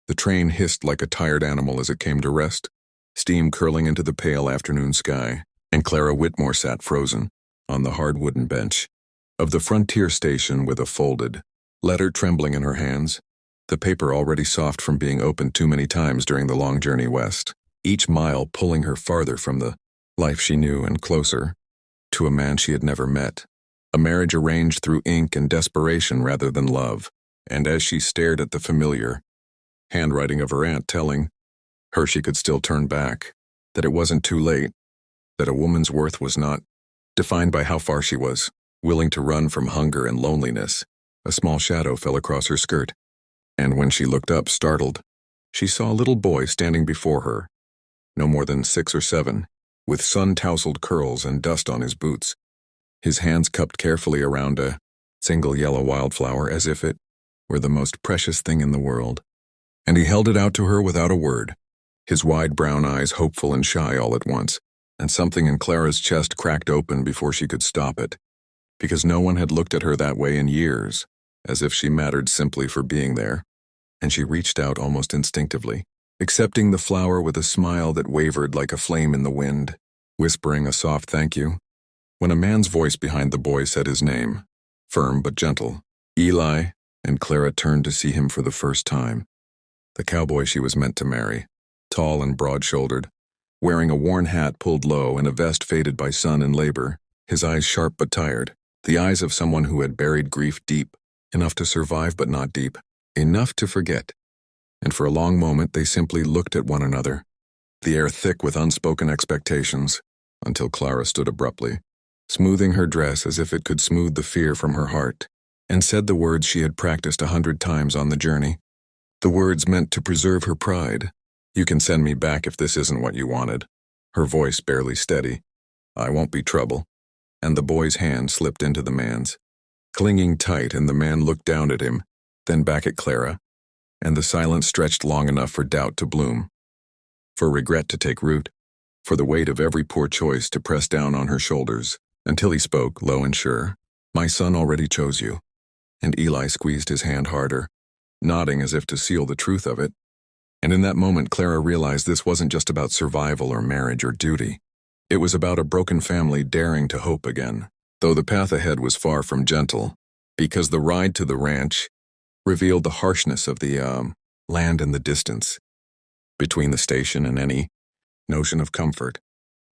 The train hissed like a tired animal as it came to rest, steam curling into the pale afternoon sky, and Clara Whitmore sat frozen on the hard wooden bench of the frontier station with a folded letter trembling in her hands, the paper already soft from being opened too many times during the long journey west, each mile pulling her farther from the life she knew and closer to a man she had never met, a marriage arranged through ink and desperation rather than love. And as she stared at the familiar handwriting of her aunt telling her she could still turn back, that it wasn't too late, that a woman's worth was not defined by how far she was willing to run from hunger and loneliness, a small shadow fell across her skirt, and when she looked up, startled, she saw a little boy standing before her, no more than 6 or 7, with sun-tousled curls and dust on his boots, his hands cupped carefully around a single yellow wildflower as if it were the most precious thing in the world. And he held it out to her without a word, his wide brown eyes hopeful and shy all at once, and something in Clara's chest cracked open before she could stop it, because no one had looked at her that way in years, as if she mattered simply for being there, and she reached out almost instinctively, accepting the flower with a smile that wavered like a flame in the wind, whispering a soft thank you, when a man's voice behind the boy said his name, firm but gentle, Eli, and Clara turned to see him for the first time, the cowboy she was meant to marry, tall and broad-shouldered, wearing a worn hat pulled low and a vest faded by sun and labor, his eyes sharp but tired, the eyes of someone who had buried grief deep, enough to survive but not deep, enough to forget. And for a long moment they simply looked at one another, the air thick with unspoken expectations, until Clara stood abruptly, smoothing her dress as if it could smooth the fear from her heart, and said the words she had practiced 100 times on the journey, the words meant to preserve her pride. "You can send me back if this isn't what you wanted," her voice barely steady. "I won't be trouble." And the boy's hand slipped into the man's, clinging tight, and the man looked down at him, then back at Clara, and the silence stretched long enough for doubt to bloom, for regret to take root, for the weight of every poor choice to press down on her shoulders, until he spoke, low and sure, "My son already chose you." And Eli squeezed his hand harder, nodding as if to seal the truth of it. And in that moment Clara realized this wasn't just about survival or marriage or duty. It was about a broken family daring to hope again, though the path ahead was far from gentle, because the ride to the ranch revealed the harshness of the land in the distance, between the station and any notion of comfort.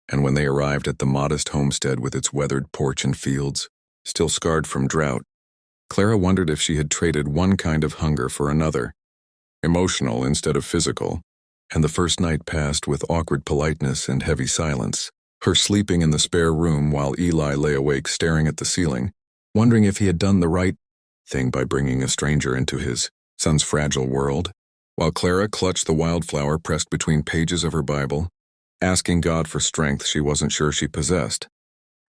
And when they arrived at the modest homestead with its weathered porch and fields, still scarred from drought, Clara wondered if she had traded one kind of hunger for another, emotional instead of physical, and the first night passed with awkward politeness and heavy silence, her sleeping in the spare room while Eli lay awake staring at the ceiling, wondering if he had done the right thing by bringing a stranger into his son's fragile world, while Clara clutched the wildflower pressed between pages of her Bible, asking God for strength she wasn't sure she possessed.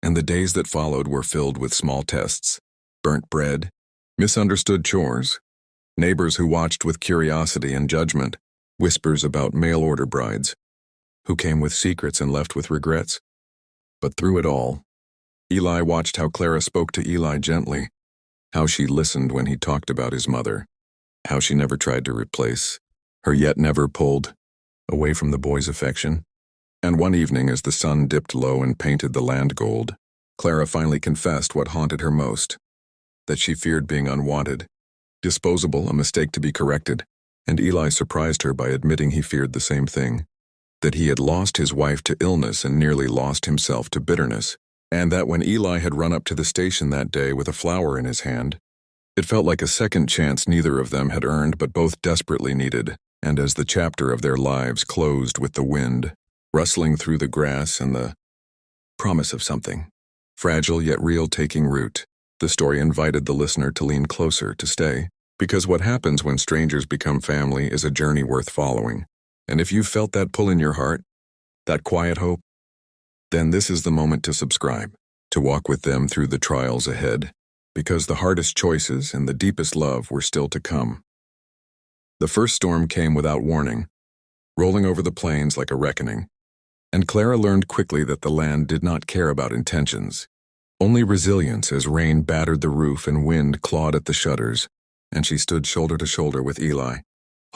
And the days that followed were filled with small tests, burnt bread, misunderstood chores, neighbors who watched with curiosity and judgment, whispers about mail-order brides, who came with secrets and left with regrets. But through it all, Eli watched how Clara spoke to Eli gently, how she listened when he talked about his mother, how she never tried to replace her yet never pulled away from the boy's affection. And one evening as the sun dipped low and painted the land gold, Clara finally confessed what haunted her most, that she feared being unwanted, disposable, a mistake to be corrected, and Eli surprised her by admitting he feared the same thing, that he had lost his wife to illness and nearly lost himself to bitterness, and that when Eli had run up to the station that day with a flower in his hand, it felt like a second chance neither of them had earned but both desperately needed. And as the chapter of their lives closed with the wind rustling through the grass and the promise of something, fragile yet real, taking root, the story invited the listener to lean closer, to stay, because what happens when strangers become family is a journey worth following. And if you've felt that pull in your heart, that quiet hope, then this is the moment to subscribe, to walk with them through the trials ahead, because the hardest choices and the deepest love were still to come. The first storm came without warning, rolling over the plains like a reckoning, and Clara learned quickly that the land did not care about intentions, only resilience, as rain battered the roof and wind clawed at the shutters, and she stood shoulder to shoulder with Eli,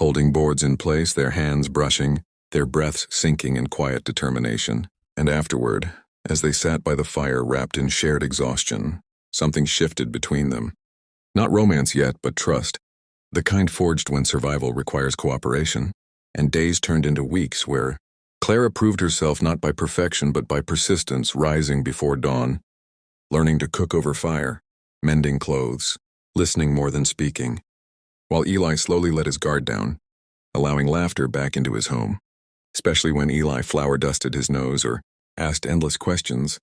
holding boards in place, their hands brushing, their breaths sinking in quiet determination. And afterward, as they sat by the fire wrapped in shared exhaustion, something shifted between them. Not romance yet, but trust, the kind forged when survival requires cooperation. And days turned into weeks where Clara proved herself not by perfection but by persistence, rising before dawn, learning to cook over fire, mending clothes, listening more than speaking, while Eli slowly let his guard down, allowing laughter back into his home, especially when Eli flour-dusted his nose or asked endless questions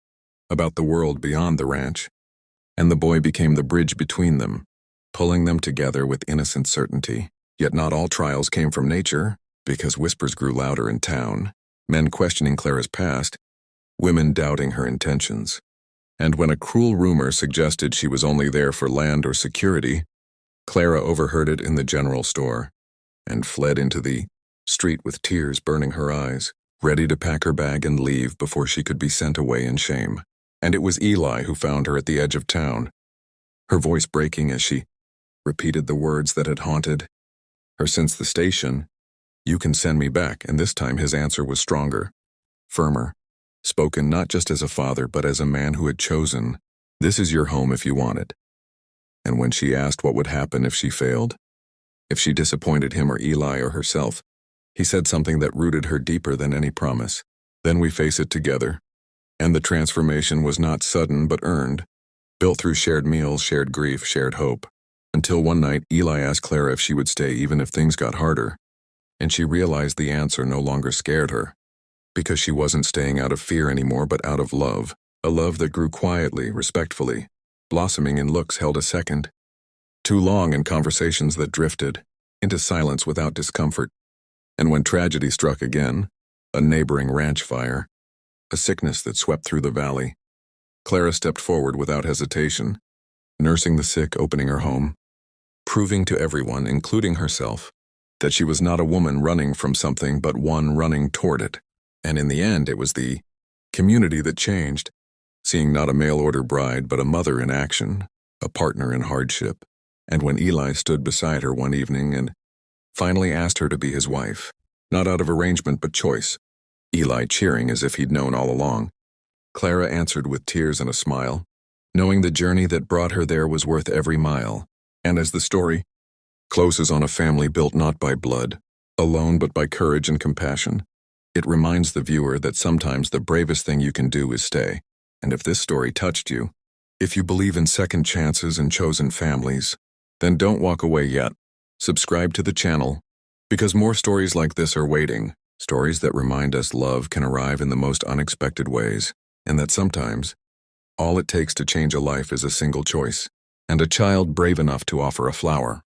about the world beyond the ranch. And the boy became the bridge between them, pulling them together with innocent certainty. Yet not all trials came from nature, because whispers grew louder in town, men questioning Clara's past, women doubting her intentions. And when a cruel rumor suggested she was only there for land or security, Clara overheard it in the general store and fled into the street with tears burning her eyes, ready to pack her bag and leave before she could be sent away in shame. And it was Eli who found her at the edge of town, her voice breaking as she repeated the words that had haunted her since the station. "You can send me back," and this time his answer was stronger, firmer, spoken not just as a father but as a man who had chosen, "This is your home if you want it." And when she asked what would happen if she failed, if she disappointed him or Eli or herself, he said something that rooted her deeper than any promise. "Then we face it together." And the transformation was not sudden but earned, built through shared meals, shared grief, shared hope. Until one night, Eli asked Clara if she would stay even if things got harder, and she realized the answer no longer scared her, because she wasn't staying out of fear anymore but out of love, a love that grew quietly, respectfully, blossoming in looks held a second, too long in conversations that drifted into silence without discomfort. And when tragedy struck again, a neighboring ranch fire, a sickness that swept through the valley, Clara stepped forward without hesitation, nursing the sick, opening her home, proving to everyone, including herself, that she was not a woman running from something but one running toward it. And in the end, it was the community that changed, seeing not a mail-order bride but a mother in action, a partner in hardship. And when Eli stood beside her one evening and finally asked her to be his wife, not out of arrangement but choice, Eli cheering as if he'd known all along, Clara answered with tears and a smile, knowing the journey that brought her there was worth every mile. And as the story closes on a family built not by blood, alone but by courage and compassion, it reminds the viewer that sometimes the bravest thing you can do is stay. And if this story touched you, if you believe in second chances and chosen families, then don't walk away yet. Subscribe to the channel, because more stories like this are waiting, stories that remind us love can arrive in the most unexpected ways, and that sometimes all it takes to change a life is a single choice, and a child brave enough to offer a flower.